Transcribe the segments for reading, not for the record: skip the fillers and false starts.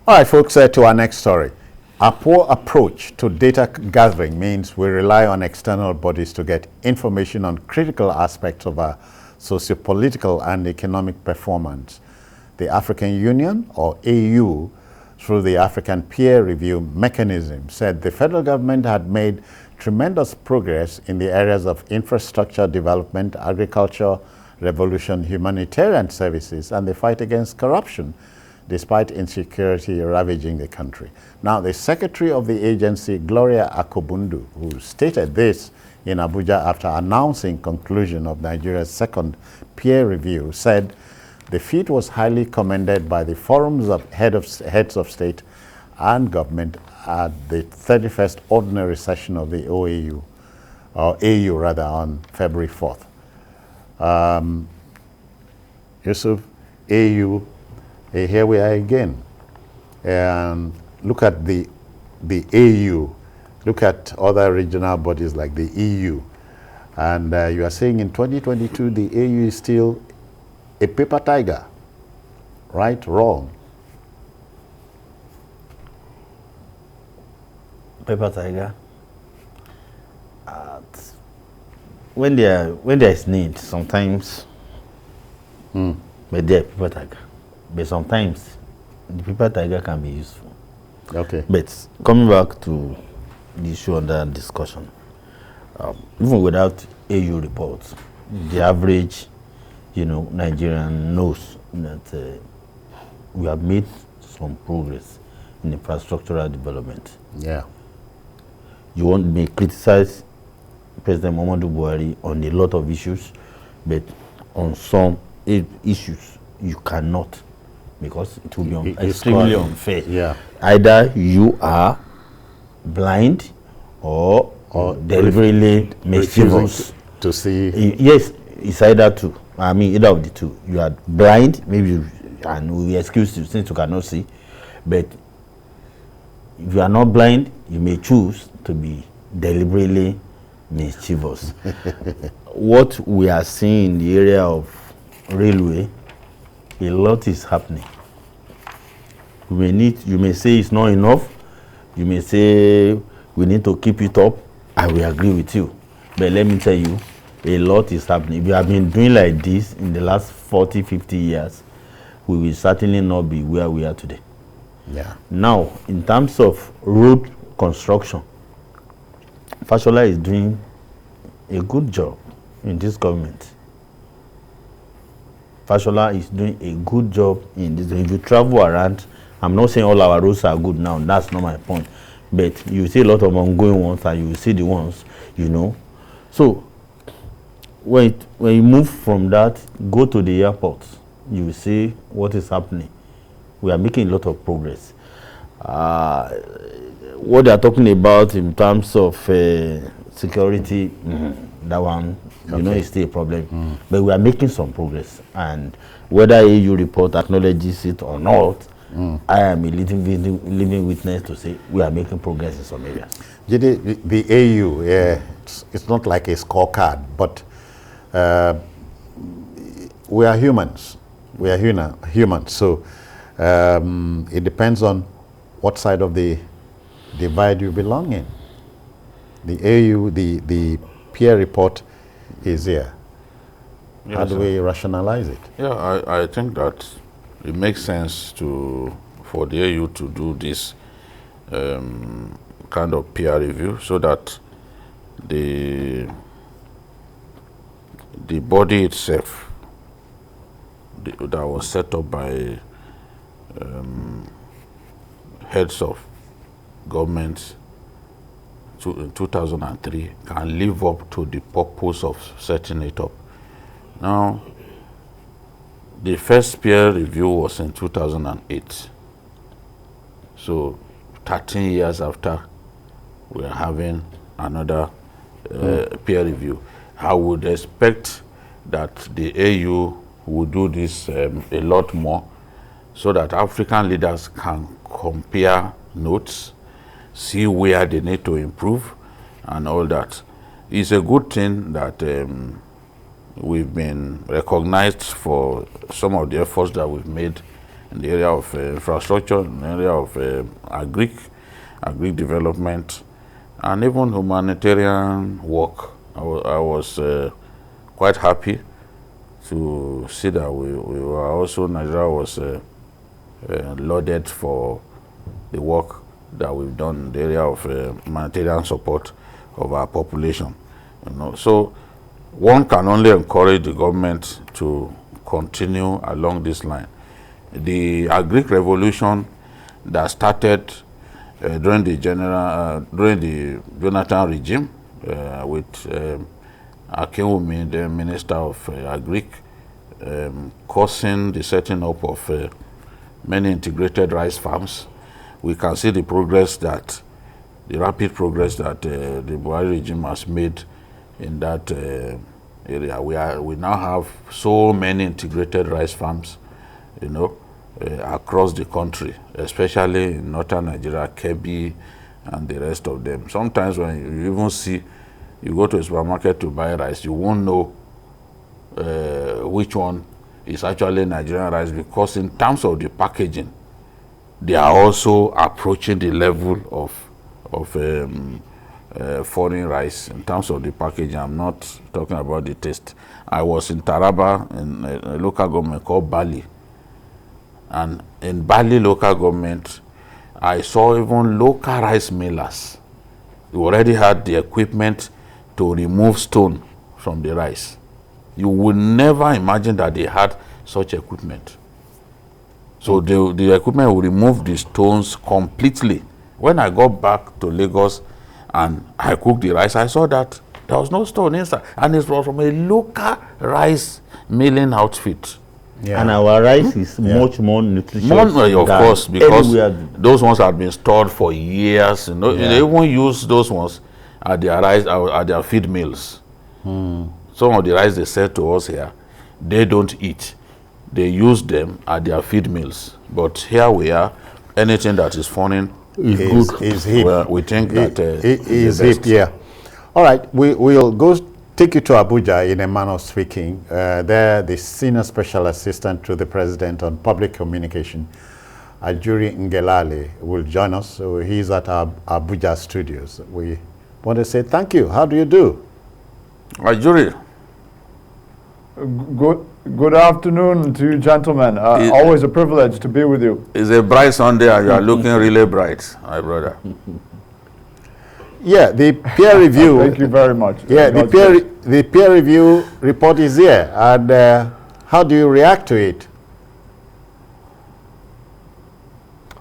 All right, folks, to our next story. Our poor approach to data gathering means we rely on external bodies to get information on critical aspects of our socio-political and economic performance. The African Union, or AU, through the African Peer Review Mechanism, said the federal government had made tremendous progress in the areas of infrastructure development, agriculture, revolution, humanitarian services, and the fight against corruption, despite insecurity ravaging the country. Now, the secretary of the agency, Gloria Akobundu, who stated this in Abuja after announcing conclusion of Nigeria's second peer review, said the feat was highly commended by the forums of heads of state and government at the 31st ordinary session of the OAU, or AU rather, on February 4th. Yusuf, AU, here we are again. And look at the AU, look at other regional bodies like the EU. And you are saying in 2022, the AU is still a paper tiger, right? Wrong. Paper tiger. When there is need, sometimes, but they're paper tiger. But sometimes the paper tiger can be useful. Okay. But coming back to the issue under discussion, even without AU reports, the average, Nigerian knows that we have made some progress in infrastructural development. Yeah. You may criticize President Muhammadu Buhari on a lot of issues, but on some issues you cannot, because it will be extremely unfair. Yeah. Either you are blind or deliberately mischievous to see. Yes, it's either two. I mean, either of the two. You are blind, maybe, and we excuse you since you cannot see. But if you are not blind, you may choose to be deliberately mischievous. What we are seeing in the area of railway, a lot is happening. You may say it's not enough. You may say we need to keep it up. I will agree with you. But let me tell you, a lot is happening. If you have been doing like this in the last 40, 50 years, we will certainly not be where we are today. Yeah. Now, in terms of road construction, Fashola is doing a good job in this government. Fashola is doing a good job in this. If you travel around, I'm not saying all our roads are good now, that's not my point. But you see a lot of ongoing ones and you see the ones, So, when you move from that, go to the airport, you will see what is happening. We are making a lot of progress. What they are talking about in terms of security, that one, is still a problem. But we are making some progress. And whether AU report acknowledges it or not, I am a living witness to say we are making progress in some areas. The AU, it's not like a scorecard, but we are humans. We are humans. So it depends on what side of the divide you belong in. The AU, the peer report is here. Yes, How do we rationalize it? Yeah, I think that it makes sense for the AU to do this kind of peer review, so that the body itself that was set up by heads of government in 2003 can live up to the purpose of setting it up. Now, the first peer review was in 2008. So 13 years after, we are having another peer review. I would expect that the AU will do this a lot more, so that African leaders can compare notes, see where they need to improve, and all that. It's a good thing that we've been recognized for some of the efforts that we've made in the area of infrastructure, in the area of agric development, and even humanitarian work. I was quite happy to see that we were also, Nigeria was lauded for the work that we've done in the area of humanitarian support of our population. So one can only encourage the government to continue along this line. The agric revolution that started during the Jonathan regime with Akinwumi, the Minister of Agric, causing the setting up of many integrated rice farms. We can see the progress that, the rapid progress that the Buhari regime has made in that area. We now have so many integrated rice farms, across the country, especially in northern Nigeria, Kebbi, and the rest of them. Sometimes when you even see, you go to a supermarket to buy rice, you won't know which one is actually Nigerian rice, because in terms of the packaging, they are also approaching the level of foreign rice in terms of the packaging. I'm not talking about the taste. I was in Taraba in a local government called Bali, and in Bali local government, I saw even local rice millers who already had the equipment to remove stone from the rice. You would never imagine that they had such equipment. So the equipment will remove the stones completely. When I got back to Lagos and I cooked the rice, I saw that there was no stone inside, and it was from a local rice milling outfit. Yeah. And our rice is much more nutritious. Of course, because those ones have been stored for years. They even use those ones at their rice, at their feed mills. Some of the rice they sell to us here, they don't eat. They use them at their feed mills. But here we are, anything that is foreign is good. Is hip. Well, we think that is hip. Yeah. All right, we'll go take you to Abuja in a manner of speaking. There, the Senior Special Assistant to the President on Public Communication, Ajuri Ngelale, will join us. So he's at our Abuja studios. We want to say thank you. How do you do? Ajuri. Good afternoon to you, gentlemen. Always a privilege to be with you. It's a bright Sunday and you are looking really bright, my brother. Yeah, the peer review. Thank you very much. Yeah, the peer review report is here. And how do you react to it?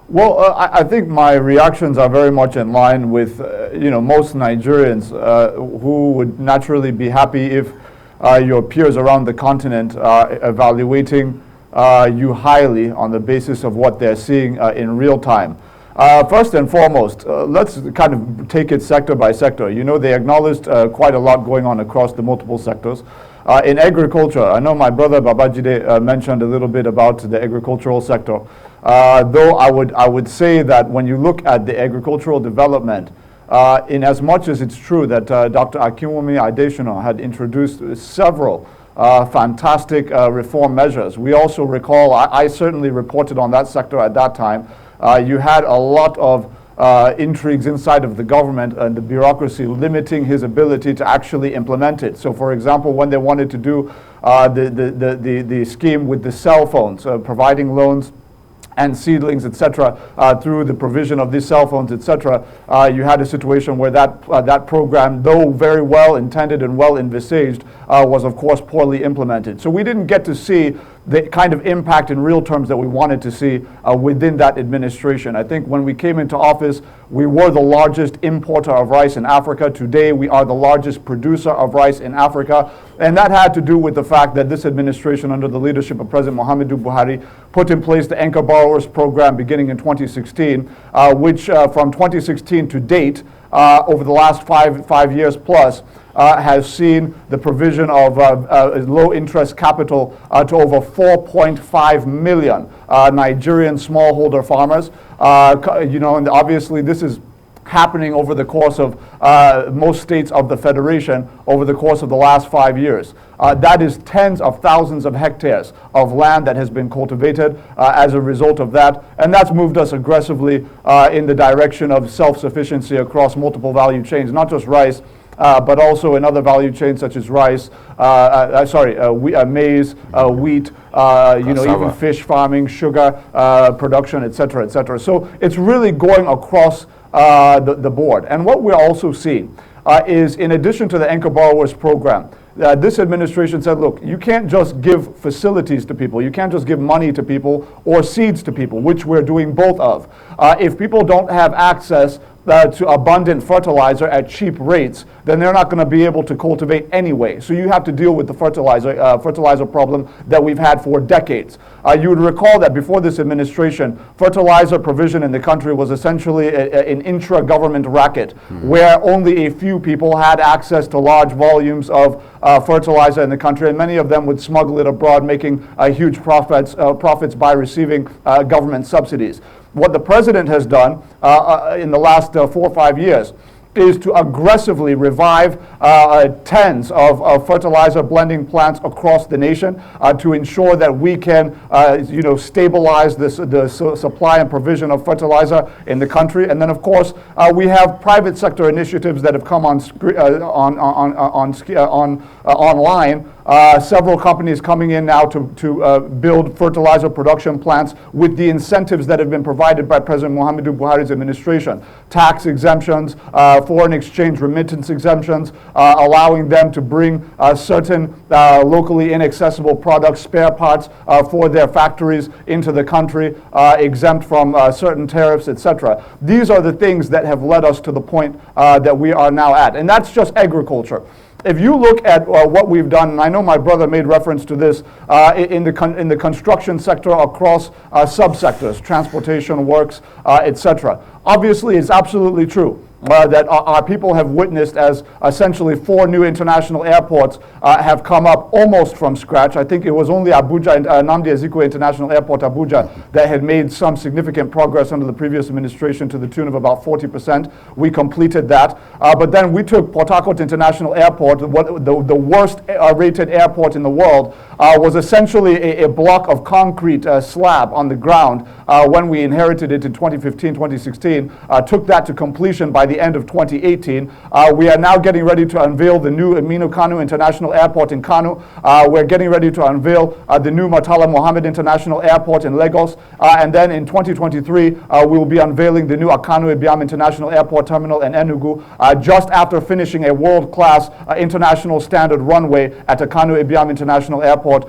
Well, I think my reactions are very much in line with, most Nigerians who would naturally be happy if your peers around the continent are evaluating you highly on the basis of what they're seeing in real time. First and foremost, let's kind of take it sector by sector. They acknowledged quite a lot going on across the multiple sectors. In agriculture, I know my brother Babajide mentioned a little bit about the agricultural sector. Though I would say that when you look at the agricultural development, in as much as it's true that Dr. Akinwumi Adesina had introduced several fantastic reform measures, we also recall, I certainly reported on that sector at that time, you had a lot of intrigues inside of the government and the bureaucracy limiting his ability to actually implement it. So for example, when they wanted to do the scheme with the cell phones, providing loans and seedlings, etc., through the provision of these cell phones, etc., you had a situation where that program, though very well intended and well envisaged, was of course poorly implemented. So we didn't get to see the kind of impact in real terms that we wanted to see within that administration. I think when we came into office, we were the largest importer of rice in Africa. Today, we are the largest producer of rice in Africa. And that had to do with the fact that this administration, under the leadership of President Muhammadu Buhari, put in place the Anchor Borrowers Program beginning in 2016, which from 2016 to date, over the last five years plus, has seen the provision of low-interest capital to over 4.5 million Nigerian smallholder farmers. And obviously this is happening over the course of most states of the Federation over the course of the last 5 years. That is tens of thousands of hectares of land that has been cultivated as a result of that, and that's moved us aggressively in the direction of self-sufficiency across multiple value chains, not just rice, but also in other value chains such as rice, maize, wheat, even fish farming, sugar production, etc., etc. So it's really going across the board. And what we're also seeing is, in addition to the Anchor Borrowers Program, this administration said, look, you can't just give facilities to people. You can't just give money to people or seeds to people, which we're doing both of. If people don't have access to abundant fertilizer at cheap rates, then they're not going to be able to cultivate anyway. So you have to deal with the fertilizer problem that we've had for decades. You would recall that before this administration, fertilizer provision in the country was essentially an intra-government racket, where only a few people had access to large volumes of fertilizer in the country, and many of them would smuggle it abroad, making huge profits by receiving government subsidies. What the president has done in the last 4 or 5 years is to aggressively revive tens of fertilizer blending plants across the nation to ensure that we can stabilize the supply and provision of fertilizer in the country. And then, of course, we have private sector initiatives that have come online. Several companies coming in now to build fertilizer production plants with the incentives that have been provided by President Muhammadu Buhari's administration. Tax exemptions, foreign exchange remittance exemptions, allowing them to bring certain locally inaccessible products, spare parts for their factories into the country, exempt from certain tariffs, etc. These are the things that have led us to the point that we are now at. And that's just agriculture. If you look at what we've done, and I know my brother made reference to this, in the construction sector across subsectors, transportation, works, etc. Obviously, it's absolutely true that our people have witnessed as essentially 4 new international airports have come up almost from scratch. I think it was only Abuja and Nnamdi Azikiwe International Airport, Abuja, that had made some significant progress under the previous administration to the tune of about 40%. We completed that. But then we took Port Harcourt International Airport, the worst rated airport in the world, was essentially a block of concrete slab on the ground when we inherited it in 2015, 2016, took that to completion by the end of 2018. We are now getting ready to unveil the new Aminu Kano International Airport in Kano. We're getting ready to unveil the new Murtala Mohammed International Airport in Lagos. And then in 2023, we will be unveiling the new Akanu Ibiam International Airport Terminal in Enugu, just after finishing a world-class international standard runway at Akanu Ibiam International Airport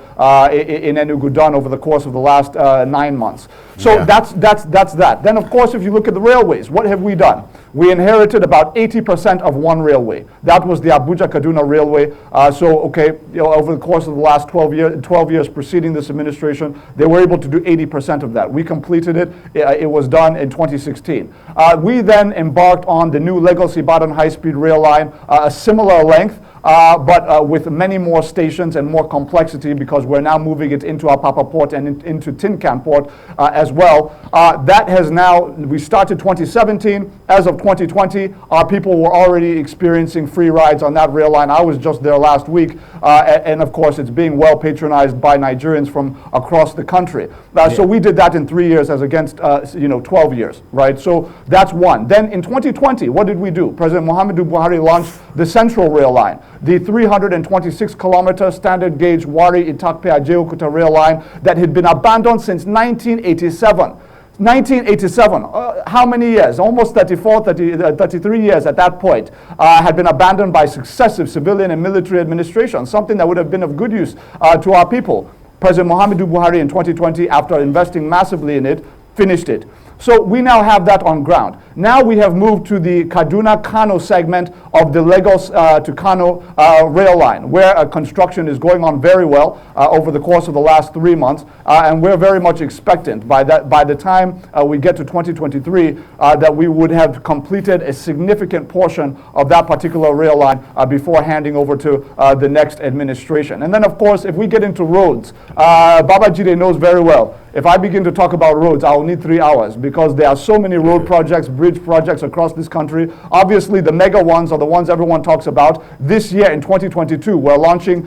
in Enugu, done over the course of the last 9 months. So that's that. Then, of course, if you look at the railways, what have we done? We inherited about 80% of one railway. That was the Abuja-Kaduna Railway. Over the course of the last 12 years preceding this administration, they were able to do 80% of that. We completed it. It was done in 2016. We then embarked on the new Lagos-Ibadan high-speed rail line, a similar length, but with many more stations and more complexity, because we're now moving it into Apapa Port and into Tin Can Port as well. That has now, we started 2017. As of 2020, our people were already experiencing free rides on that rail line. I was just there last week, and of course it's being well patronized by Nigerians from across the country. So we did that in 3 years as against 12 years, right? So that's one. Then in 2020, what did we do? President Muhammadu Buhari launched the Central Rail Line, the 326-kilometer standard gauge Wari-Itakpe-Ajeokuta rail line that had been abandoned since 1987. 1987, how many years? Almost 33 years at that point, had been abandoned by successive civilian and military administrations, something that would have been of good use to our people. President Muhammadu Buhari in 2020, after investing massively in it, finished it. So we now have that on ground. Now we have moved to the Kaduna-Kano segment of the Lagos to Kano rail line, where construction is going on very well over the course of the last 3 months, and we're very much expectant by the time we get to 2023 that we would have completed a significant portion of that particular rail line before handing over to the next administration. And then, of course, if we get into roads, Babajide knows very well, if I begin to talk about roads, I will need 3 hours, because there are so many road projects, bridge projects across this country. Obviously, the mega ones are the ones everyone talks about. This year in 2022, we're launching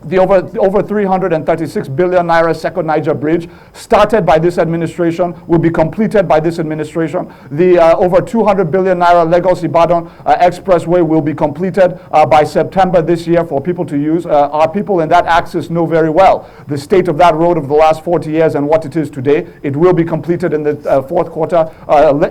the over 336 billion naira second Niger bridge, started by this administration, will be completed by this administration. The over 200 billion naira Lagos Ibadan expressway will be completed by September this year for people to use. Our people in that axis know very well the state of that road of the last 40 years and what it is today. It will be completed in the fourth quarter,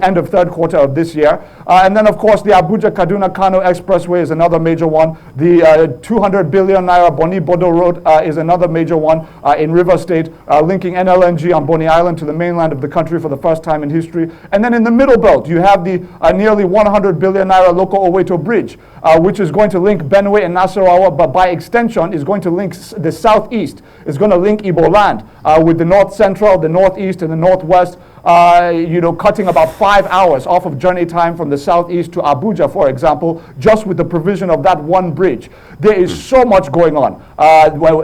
end of third quarter of this year. And then, of course, the Abuja-Kaduna-Kano expressway is another major one. The 200 billion naira Boni-Bodo Road is another major one in River State, linking NLNG on Bonny Island to the mainland of the country for the first time in history. And then in the middle belt, you have the nearly 100 billion naira Local Oweto Bridge, which is going to link Benue and Nasarawa, but by extension is going to link the southeast. It's going to link Igbo land with the north central, the northeast, and the northwest. Cutting about 5 hours off of journey time from the southeast to Abuja, for example, just with the provision of that one bridge. There is so much going on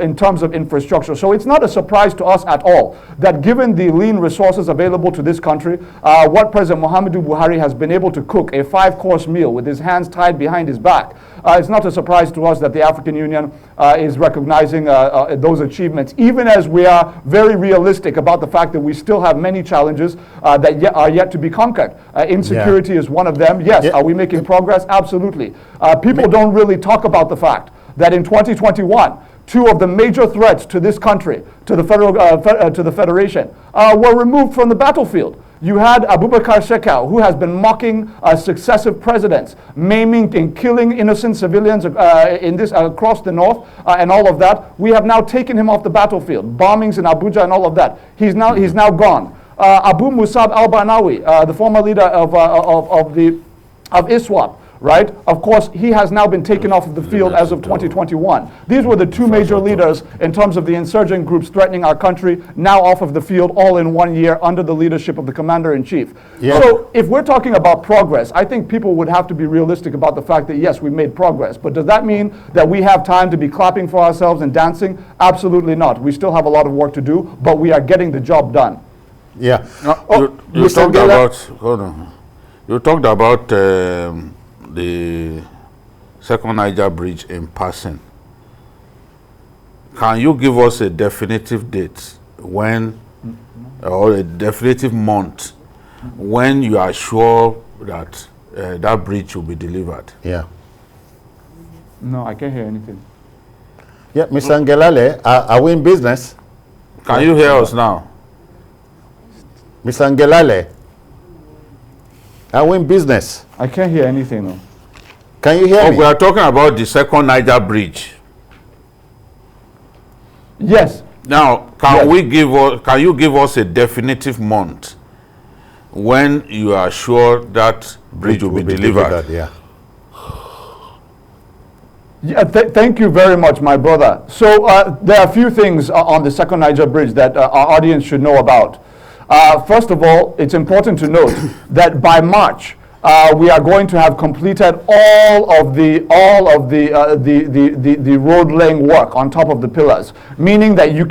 in terms of infrastructure. So it's not a surprise to us at all that given the lean resources available to this country, what President Muhammadu Buhari has been able to cook, a 5-course meal with his hands tied behind his back, it's not a surprise to us that the African Union is recognizing those achievements, even as we are very realistic about the fact that we still have many challenges that are yet to be conquered. Insecurity is one of them. Yes, are we making progress? Absolutely. People don't really talk about the fact that in 2021, 2 of the major threats to this country, to the federation, were removed from the battlefield. You had Abubakar Shekau, who has been mocking successive presidents, maiming and killing innocent civilians across the north, and all of that. We have now taken him off the battlefield. Bombings in Abuja and all of that. He's now gone. Abu Musab al-Barnawi, the former leader of ISWAP, right? Of course, he has now been taken off of the field as of 2021. These were the 2 major leaders in terms of the insurgent groups threatening our country, now off of the field all in 1 year under the leadership of the commander-in-chief. Yeah. So if we're talking about progress, I think people would have to be realistic about the fact that, yes, we made progress. But does that mean that we have time to be clapping for ourselves and dancing? Absolutely not. We still have a lot of work to do, but we are getting the job done. Yeah. You talked about the second Niger bridge in passing. Can you give us a definitive date when, or a definitive month, when you are sure that that bridge will be delivered? Yeah. No, I can't hear anything. Yeah, Mr. Ngelale, are we in business? Can you hear us now? Mr. Ngelale, are we in business? I can't hear anything, though. Can you hear me? We are talking about the second Niger bridge. Yes. Now, can you give us a definitive month when you are sure that bridge will be delivered? Yeah. Yeah, thank you very much, my brother. So there are a few things on the second Niger bridge that our audience should know about. First of all, it's important to note that by March, we are going to have completed all of the road laying work on top of the pillars, meaning that you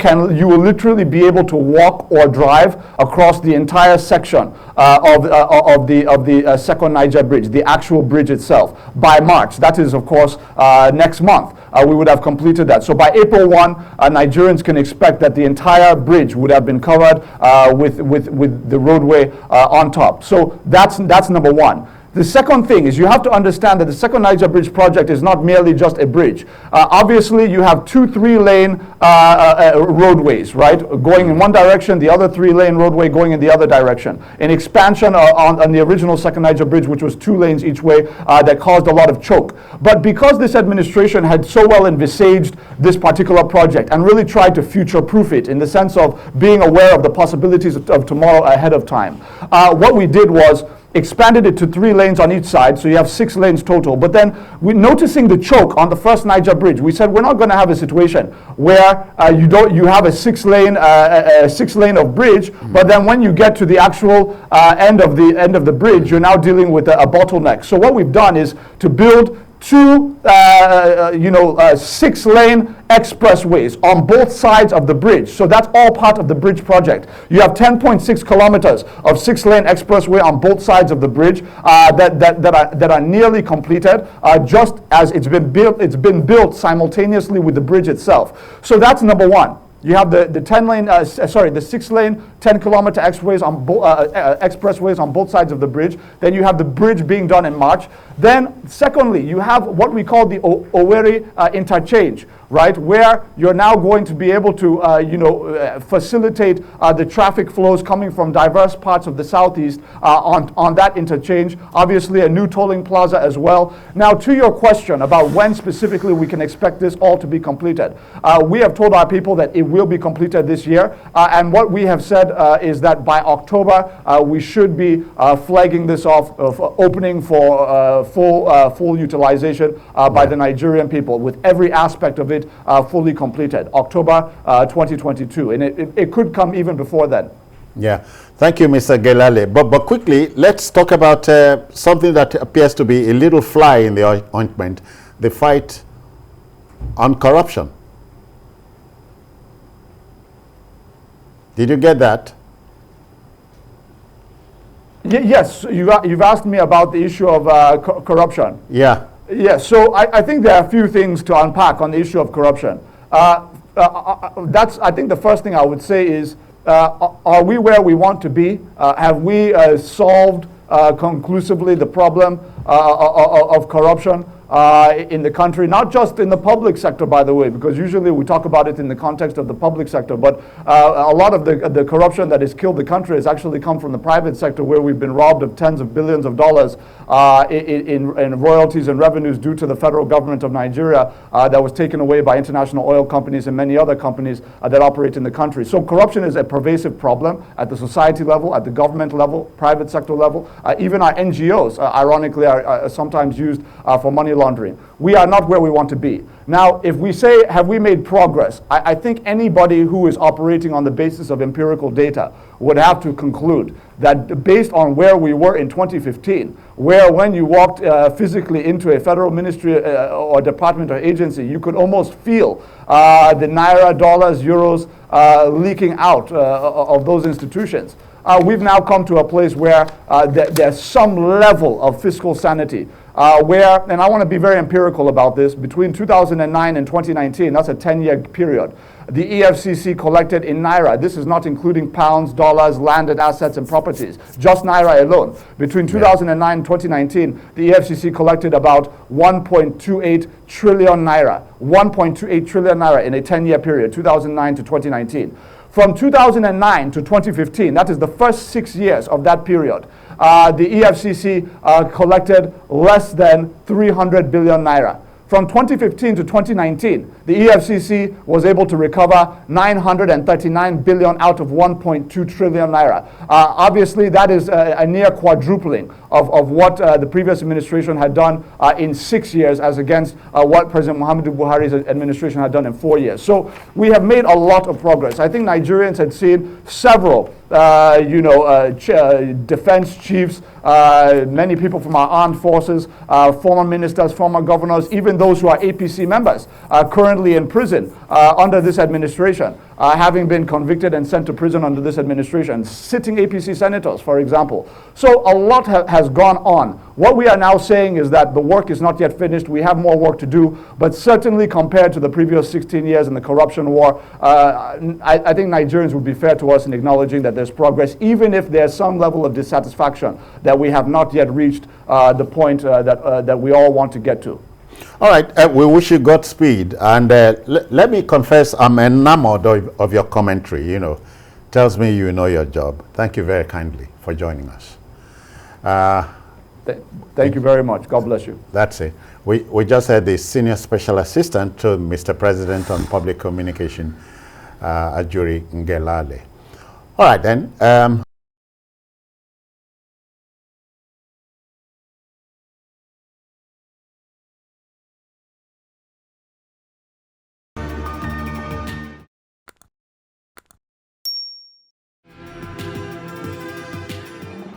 will literally be able to walk or drive across the entire section of the second Niger bridge, the actual bridge itself, by March. That is, of course, next month. We would have completed that. So by April 1, Nigerians can expect that the entire bridge would have been covered with the roadway on top. So that's number one. The second thing is you have to understand that the second Niger Bridge project is not merely just a bridge. Obviously, you have 2 3-lane roadways, right? Going in one direction, the other 3-lane roadway going in the other direction. An expansion on the original second Niger Bridge, which was 2 lanes each way, that caused a lot of choke. But because this administration had so well envisaged this particular project and really tried to future-proof it in the sense of being aware of the possibilities of tomorrow ahead of time, what we did was expanded it to 3 lanes on each side, so you have 6 lanes total. But then, noticing the choke on the first Niger Bridge, we said we're not going to have a situation where you have a 6-lane of bridge, but then when you get to the actual end of the bridge, you're now dealing with a bottleneck. So what we've done is to build 2 6-lane expressways on both sides of the bridge. So that's all part of the bridge project. You have 10.6 kilometers of 6-lane expressway on both sides of the bridge that are nearly completed, just as it's been built. It's been built simultaneously with the bridge itself. So that's number one. You have the 6-lane, 10-kilometer expressways on both sides of the bridge. Then you have the bridge being done in March. Then, secondly, you have what we call the Owerri interchange, right, where you're now going to be able to, facilitate the traffic flows coming from diverse parts of the southeast on that interchange. Obviously, a new tolling plaza as well. Now, to your question about when specifically we can expect this all to be completed, we have told our people that it will be completed this year, and what we have said is that by October we should be flagging this off of opening for full utilization by the Nigerian people, with every aspect of it fully completed, October 2022, and it could come even before then. Yeah, thank you, Mr. Gelale. But quickly, let's talk about something that appears to be a little fly in the ointment: the fight on corruption. Did you get that? Yes, you've asked me about the issue of corruption. Yeah. Yes, so I think there are a few things to unpack on the issue of corruption. I think the first thing I would say is, are we where we want to be? Have we solved conclusively the problem of corruption in the country, not just in the public sector, by the way, because usually we talk about it in the context of the public sector, but a lot of the corruption that has killed the country has actually come from the private sector, where we've been robbed of tens of billions of dollars in royalties and revenues due to the federal government of Nigeria that was taken away by international oil companies and many other companies that operate in the country. So corruption is a pervasive problem at the society level, at the government level, private sector level. Even our NGOs, ironically, are sometimes used for money laundering. We are not where we want to be. Now, if we say, have we made progress? I think anybody who is operating on the basis of empirical data would have to conclude that based on where we were in 2015, where when you walked physically into a federal ministry or department or agency, you could almost feel the naira, dollars, euros leaking out of those institutions. We've now come to a place where there's some level of fiscal sanity. Where, and I want to be very empirical about this, between 2009 and 2019, that's a 10-year period, the EFCC collected in naira, this is not including pounds, dollars, landed assets and properties, just naira alone. Between 2009 and 2019, the EFCC collected about 1.28 trillion naira, 1.28 trillion naira in a 10-year period, 2009 to 2019. From 2009 to 2015, that is the first 6 years of that period, the EFCC collected less than 300 billion naira. From 2015 to 2019, the EFCC was able to recover 939 billion out of 1.2 trillion naira. Obviously, that is a near quadrupling of what the previous administration had done in 6 years, as against what President Muhammadu Buhari's administration had done in 4 years. So we have made a lot of progress. I think Nigerians had seen several defense chiefs, many people from our armed forces, former ministers, former governors, even those who are APC members, currently in prison under this administration, having been convicted and sent to prison under this administration, sitting APC senators, for example. So a lot has gone on. What we are now saying is that the work is not yet finished. We have more work to do, but certainly compared to the previous 16 years in the corruption war, I think Nigerians would be fair to us in acknowledging that there's progress, even if there's some level of dissatisfaction that we have not yet reached the point that we all want to get to. All right, we wish you Godspeed, and let me confess, I'm enamored of your commentary. Tells me you know your job. Thank you very kindly for joining us. Thank you very much. God bless you. That's it. We just had the Senior Special Assistant to Mr. President on Public Communication, Ajuri Ngelale. All right then.